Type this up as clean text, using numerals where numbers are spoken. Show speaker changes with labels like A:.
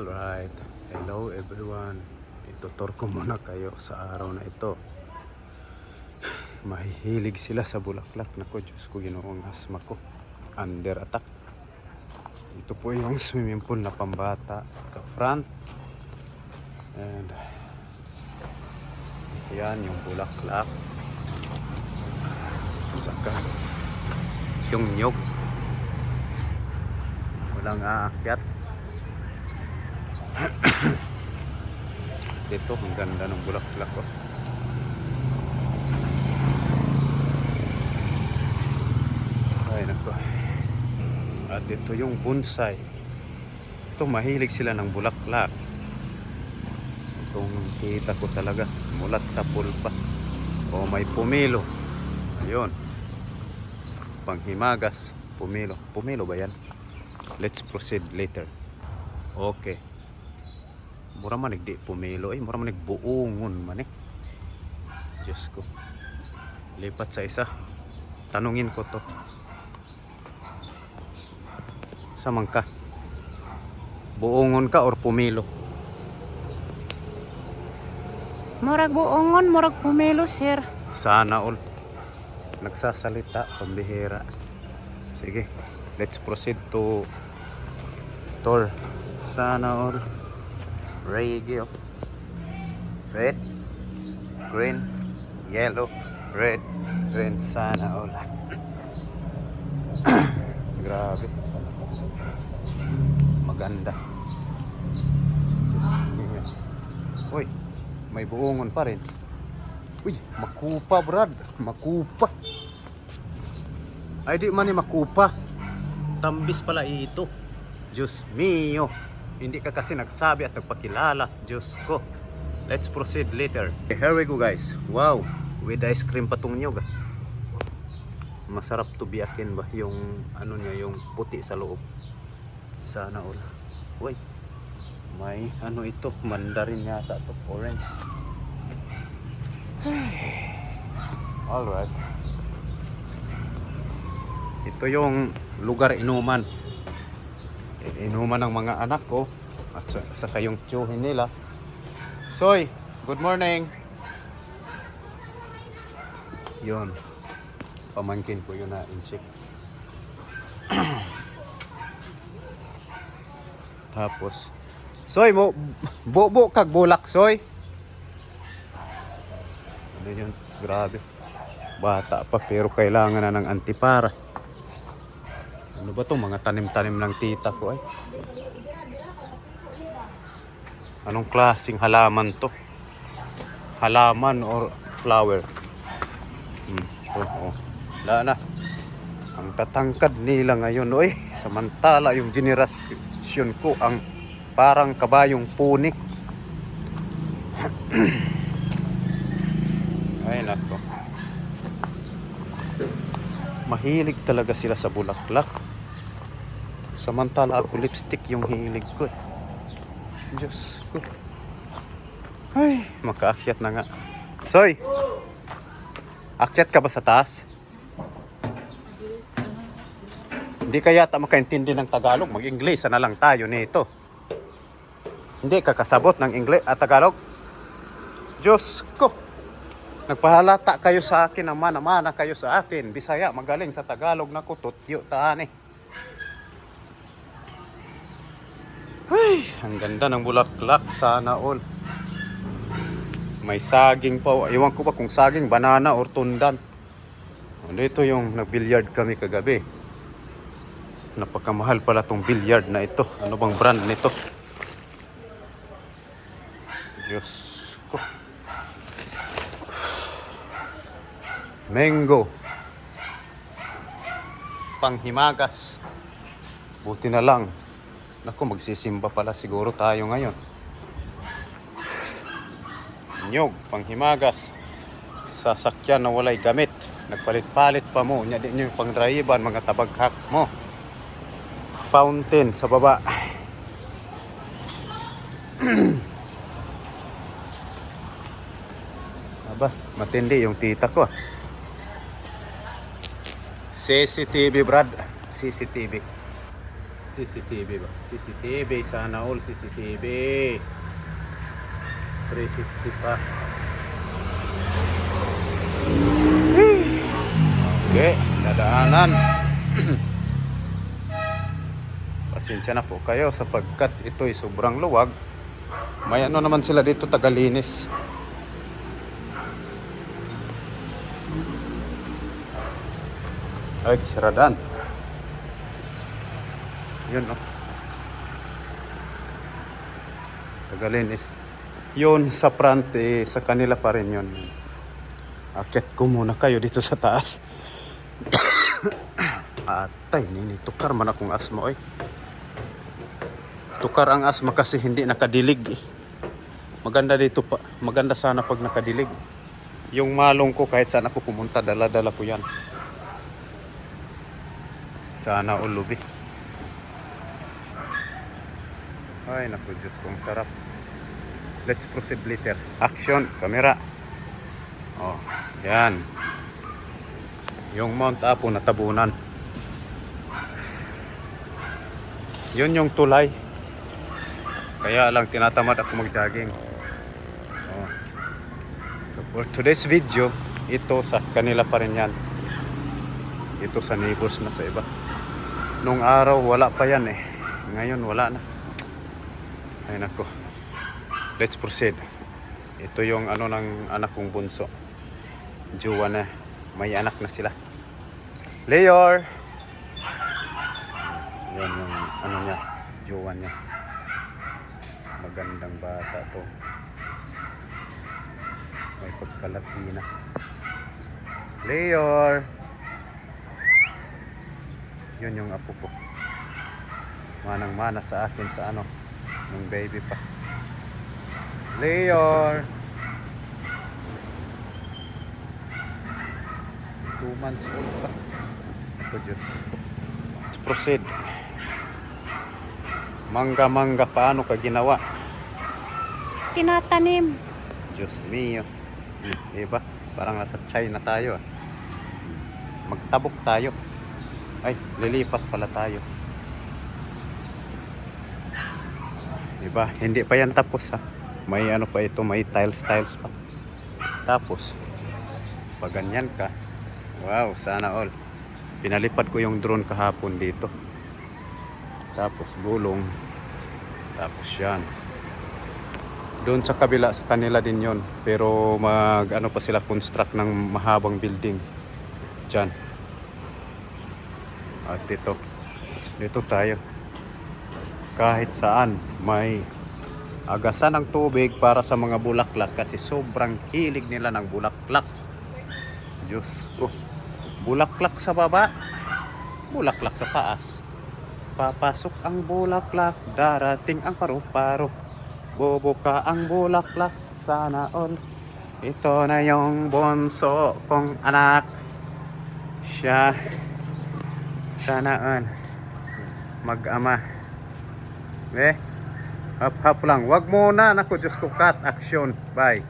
A: Alright, hello everyone. Itutur ko muna kayo sa araw na ito. Mahihilig sila sa bulaklak. Nako, Diyos ko, ginoong asma ko. Under attack. Ito po yung swimming pool na pambata sa front. And yan yung bulaklak. Saka yung nyog. Walang aakyat. Ito, ang ganda ng bulaklak ko. Ay nako. At ito yung bonsai. Ito, mahilig sila ng bulaklak. Itong kita ko talaga mulat sa pulpa. O may pumilo. Ayun. Panghimagas. Pumilo. Pumilo ba yan? Let's proceed later. Okay. Mura man di pumilo mura man buongon man Diyos ko. Lipat sa isa. Tanungin ko to. Samang ka? Buongon ka or pumilo?
B: Murag buongon, murag pumilo, sir.
A: Sana all. Nagsasalita, pambihira. Sige, let's proceed to tour. Sana all. Reggae. Red, green, yellow, red, green. Sana all. Grabe. Maganda. Just yeah. Uy, may buongon pa rin. Uy, makupa, brad. Makupa. Ay, di man ni makupa. Tambis pala ito. Diyos mio. Hindi ka kasi nagsabi at nagpakilala. Diyos ko. Let's proceed later. Okay, here we go, guys. Wow. With ice cream pa tong nyog. Masarap to biyakin ba? Yung ano niya, yung puti sa loob. Sana all. Uy. May ano ito. Mandarin yata to. Orange. Alright. Ito yung lugar inuman. Inuman ng mga anak ko. At saka yung tiyuhin nila. Soy, good morning. Yun. Pamangkin ko yun na in-check. Tapos Soy, mo bobo kag bulak, Soy. Ano yun? Grabe. Bata pa pero kailangan na ng antipara. Ano ba to? Mga tanim-tanim ng tita ko ay. Anong klaseng halaman to? Halaman or flower? Ito, oh. Wala na. Ang tatangkad nila ngayon, oy. Samantala yung generasyon ko ang parang kabayong puni. Ay nako. Mahilig talaga sila sa bulaklak. Samantala ako lipstick yung hilig ko. Diyos ko. Ay, makaakyat na nga. Soy! Akyat ka ba sa taas? Hindi ka yata makaintindi ng Tagalog. Mag-Ingles na lang tayo nito. Hindi ka kasabot ng Ingles at Tagalog. Diyos ko. Nagpahalata kayo sa akin, namana kayo sa akin. Bisaya, magaling sa Tagalog na ko, tutyo taani. Ay, ang ganda ng bulaklak, sana all. May saging pa, iwan ko ba kung saging, banana or tundan. Ano ito yung nag-billiard kami kagabi. Napakamahal pala tong billiard na ito. Ano bang brand nito? Diyos ko. Mango. Panghimagas. Buti na lang. Naku, magsisimba pala siguro tayo ngayon. Nyog, panghimagas. Sasakyan na walay gamit. Nagpalit-palit pa mo. Nya din yung pangdraiban, mga tabaghak mo. Fountain sa baba. Aba, matindi yung tita ko. CCTV, brad. CCTV. CCTV ba? CCTV, sana all CCTV. 360 pa. Okay, dadaanan. Pasensya na po kayo sapagkat ito'y sobrang luwag. May ano naman sila dito, tagalinis. Ay, siradan. Yun, oh. Tagalinis. Yun sa front, sa kanila pa rin yun. Akyat ko muna kayo dito sa taas. Atay, tukar man akong asma, oy. Tukar ang asma kasi hindi nakadilig. Maganda dito pa. Maganda sana pag nakadilig. Yung malong ko kahit saan ako pumunta, dala-dala ko yan. Sana ulubi. Ay, naku Diyos kong sarap. Let's proceed later. Action, camera. Oh, yan. Yung Mount Apo na tabunan. Yun yung tulay. Kaya lang tinatamad ako mag-jogging. Oh. So for today's video, ito sa kanila pa rin yan. Ito sa neighbors na sa iba. Nung araw wala pa yan eh. Ngayon wala na. Ay nako. Let's proceed. Ito yung ano ng anak kong bunso. Jowa na. May anak na sila. Leor! Yan yung ano niya. Jowa niya. Magandang bata to. May pagkalatina. Leor! Yun yung apo ko. Manang-mana sa akin sa ano. Nung baby pa. Leor! 2 months old pa. Ito Diyos. Let's proceed. Mangga-mangga, paano ka ginawa?
B: Tinatanim.
A: Diyos mio. Diba? Parang nasa China tayo. Magtabok tayo. Ay, lilipat pala tayo. Diba? Hindi pa yan tapos ha. May ano pa ito, may tiles pa. Tapos, pag ganyan ka, wow, sana all. Pinalipad ko yung drone kahapon dito. Tapos gulong. Tapos yan. Doon sa kabila sa kanila din yon. Pero mag ano pa sila construct ng mahabang building. Diyan. At dito. Dito tayo. Kahit saan may agasan ng tubig para sa mga bulaklak kasi sobrang hilig nila ng bulaklak. Diyos ko. Bulaklak sa baba. Bulaklak sa taas. Papasok ang bulaklak, darating ang paru-paro. Bubuka ang bulaklak, sana all. Ito na yung bunso kong anak. Siya. Sana all. Mag-ama. Hap-hap lang. Wag muna. Naku, Diyos ko, cut. Action. Bye.